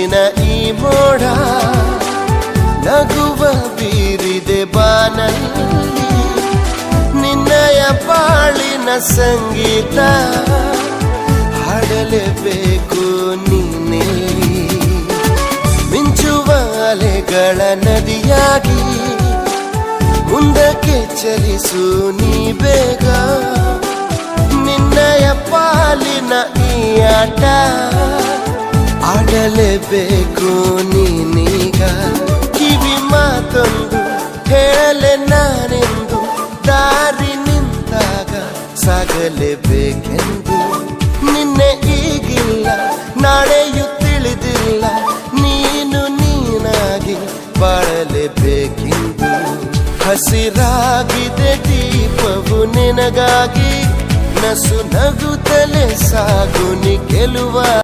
ಮುಗಿಸಿನ ಈ ಮೋಡ ನಗುವ ಬೀರಿದೆ ಬಾನಲ್ಲಿ ನಿನ್ನಯ ಬಾಳಿನ ಸಂಗೀತ ಹಾಡಲೇಬೇಕು ನೀನಿಲ್ಲಿ ಮಿಂಚುವ ಅಲೆಗಳ ನದಿಯಾಗಿ ಮುಂದಕ್ಕೆ ಚಲಿಸು ನೀ ಬೇಗ ನಿನ್ನಯ ಪಾಲಿನ ಈ ಆಟ ಆಡಲೇಬೇಕು ನೀನೀಗ ಕಿವಿ ಮಾತೊಂದು ಹೇಳಲೆ ನಾನೆಂದು ದಾರಿ ನಿಂತಾಗ ಸಾಗಲೇಬೇಕೆಂದು ನಿನ್ನೆ ಈಗಿಲ್ಲ ನಾಳೆಯೂ ತಿಳಿದಿಲ್ಲ ನೀನು ನೀನಾಗಿ ಬಾಳಲೇಬೇಕೆಂದು ಹಸಿರಾಗಿದೆ ದೀಪವು ನಿನಗಾಗಿ ನಸು ನಗುತ್ತಲೇ ಸಾಗು ನಿ ಗೆಲುವ